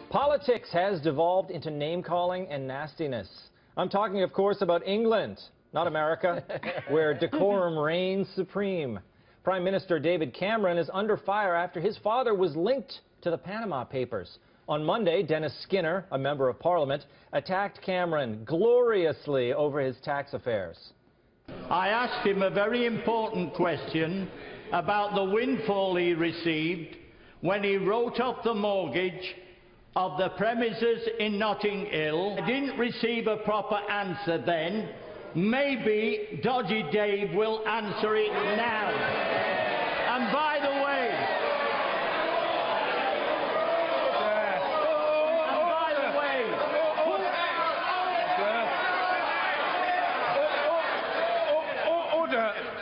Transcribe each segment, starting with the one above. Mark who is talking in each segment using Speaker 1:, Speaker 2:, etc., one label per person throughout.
Speaker 1: Politics has devolved into name-calling and nastiness. I'm talking, of course, about England, not America, where decorum reigns supreme. Prime Minister David Cameron is under fire after his father was linked to the Panama Papers. On Monday, Dennis Skinner, a member of Parliament, attacked Cameron gloriously over his tax affairs.
Speaker 2: I asked him a very important question about the windfall he received when he wrote up the mortgage of the premises in Notting Hill. I didn't receive a proper answer then. Maybe Dodgy Dave will answer it now. And by the way,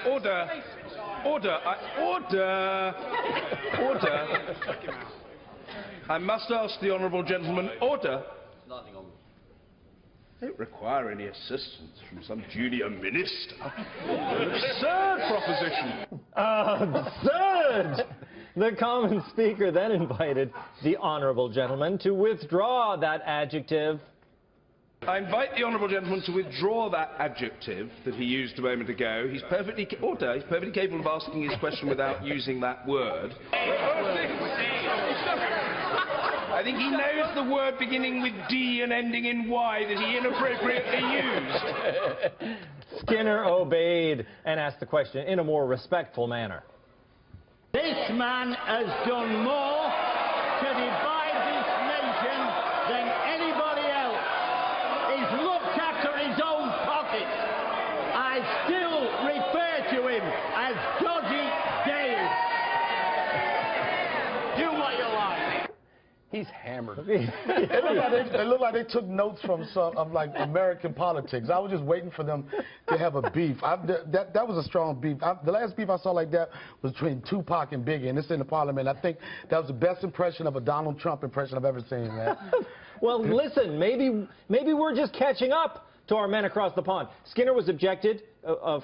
Speaker 3: Order. I must ask the honourable gentleman, order.
Speaker 4: Nothing on.
Speaker 3: Don't require any assistance from some junior minister. An absurd proposition.
Speaker 1: Absurd! The Commons Speaker then invited the honourable gentleman to withdraw that adjective.
Speaker 3: I invite the honourable gentleman to withdraw that adjective that he used a moment ago. He's perfectly capable of asking his question without using that word. I think he knows the word beginning with D and ending in Y that he inappropriately used.
Speaker 1: Skinner obeyed and asked the question in a more respectful manner.
Speaker 2: this man has done more to divide this nation than anybody else. He's looked after his own pocket. I still refer to him as Dodgy Dave. Do what you like.
Speaker 5: He's hammered.
Speaker 6: They look like they took notes from some of like American politics. I was just waiting for them to have a beef. That was a strong beef. The last beef I saw like that was between Tupac and Biggie, and it's in the Parliament. I think that was the best impression of a Donald Trump impression I've ever seen, man.
Speaker 1: Well, listen, maybe we're just catching up to our men across the pond. Skinner was ejected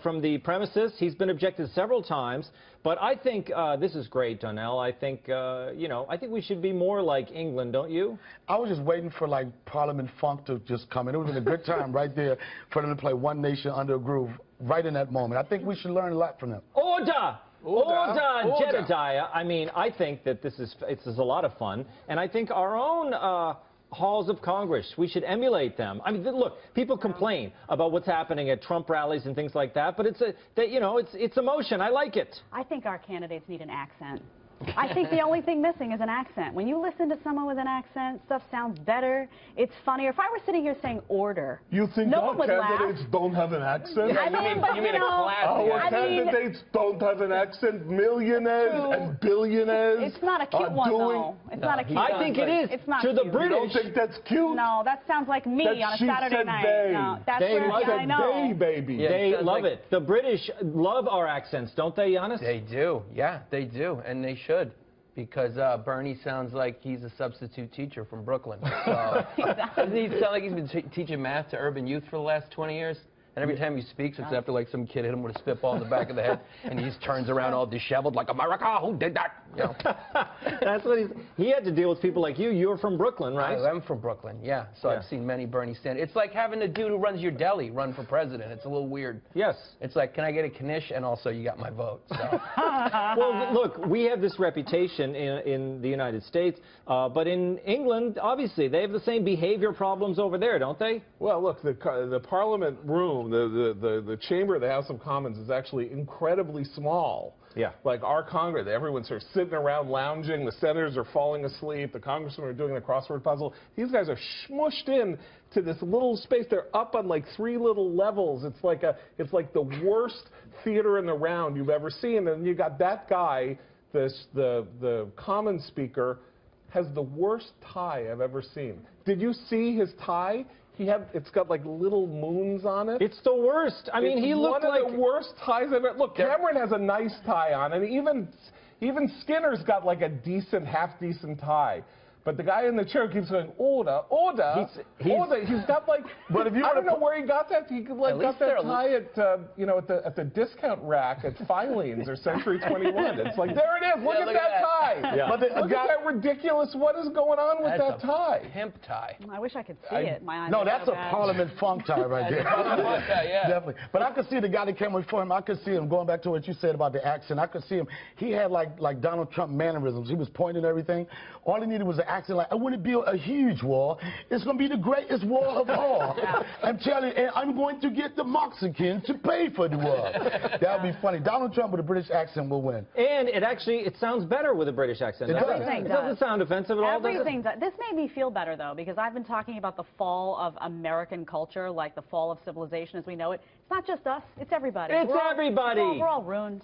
Speaker 1: from the premises. He's been ejected several times. But I think this is great, Donnell. I think, I think we should be more like England, don't you?
Speaker 6: I was just waiting for, like, Parliament funk to just come in. It would have been a good time right there for them to play One Nation Under a Groove right in that moment. I think we should learn a lot from them.
Speaker 1: Order, Jedediah. I mean, I think that this is a lot of fun. And I think our own halls of Congress, we should emulate them. I mean, look, people complain about what's happening at Trump rallies and things like that, but it's emotion. I like it.
Speaker 7: I think our candidates need an accent. I think the only thing missing is an accent. When you listen to someone with an accent, stuff sounds better. It's funnier. If I were sitting here saying order,
Speaker 8: you think
Speaker 7: no
Speaker 8: our
Speaker 7: one would
Speaker 8: candidates
Speaker 7: laugh.
Speaker 8: don't have an accent?
Speaker 7: I mean, but,
Speaker 5: you mean a class?
Speaker 8: Our candidates don't have an accent. Millionaires and billionaires.
Speaker 7: It's not a cute one, though. It's not a cute one.
Speaker 1: I think it is.
Speaker 7: It's not
Speaker 1: to the
Speaker 7: cute.
Speaker 1: British.
Speaker 8: You don't think that's cute?
Speaker 7: No, that sounds like me on a Saturday night.
Speaker 8: They.
Speaker 7: No, that's
Speaker 1: They
Speaker 7: where I know.
Speaker 8: They, baby.
Speaker 5: Yeah,
Speaker 1: They love
Speaker 5: like
Speaker 1: it. The British love our accents, don't they, Giannis?
Speaker 5: They do. Yeah, they do. And they should. Because Bernie sounds like he's a substitute teacher from Brooklyn. So, doesn't he sound like he's been teaching math to urban youth for the last 20 years? And every time he speaks, it's after like some kid hit him with a spitball in the back of the head, and he just turns around all disheveled like, America, who did that? You know?
Speaker 1: That's what he had to deal with people like you. You're from Brooklyn, right?
Speaker 5: I'm from Brooklyn, yeah. So I've seen many Bernie stands. It's like having the dude who runs your deli run for president. It's a little weird.
Speaker 1: Yes.
Speaker 5: It's like, can I get a knish? And also, you got my vote. So.
Speaker 1: Well, look, we have this reputation in the United States, but in England, obviously, they have the same behavior problems over there, don't they?
Speaker 8: Well, look, the Parliament room, the chamber of the House of Commons is actually incredibly small.
Speaker 1: Yeah.
Speaker 8: Like our Congress, everyone's sort of sitting around lounging, the senators are falling asleep, the congressmen are doing the crossword puzzle. These guys are smushed in to this little space. They're up on like 3 little levels. It's like the worst theater in the round you've ever seen. And you got that guy, the Commons Speaker, has the worst tie I've ever seen. Did you see his tie? It's got like little moons on it.
Speaker 1: It's the worst. I mean, he looked like
Speaker 8: one of the worst ties I've ever. Look, Cameron has a nice tie on, and even Skinner's got like a decent, half-decent tie. but the guy in the chair keeps going, order, order, order. He's got like,
Speaker 6: But if you
Speaker 8: I don't know where he got that. He like got that tie at, you know, at the discount rack at Filene's or Century 21. It's like, there it is. Look at that tie.
Speaker 1: Yeah.
Speaker 6: But
Speaker 8: Look at that ridiculous. What is going on with that tie?
Speaker 5: Pimp tie.
Speaker 7: I wish I could see it. My eyes
Speaker 6: No,
Speaker 7: are
Speaker 6: that's
Speaker 7: so
Speaker 6: a
Speaker 7: bad.
Speaker 6: Parliament funk tie right there.
Speaker 5: Yeah.
Speaker 6: Definitely. But I could see the guy that came before him. I could see him, going back to what you said about the accent. I could see him. He had like Donald Trump mannerisms. He was pointing everything. All he needed was an accent like, I want to build a huge wall. It's going to be the greatest wall of all. I'm telling you, and I'm going to get the Mexicans to pay for the wall. That would be funny. Donald Trump with a British accent will win.
Speaker 1: And it sounds better with a British accent.
Speaker 6: It does.
Speaker 7: Everything
Speaker 1: It doesn't sound offensive at all, does it?
Speaker 7: Everything does. This made me feel better, though, because I've been talking about the fall of American culture, like the fall of civilization as we know it. It's not just us. It's everybody.
Speaker 1: It's everybody.
Speaker 7: We're all ruined.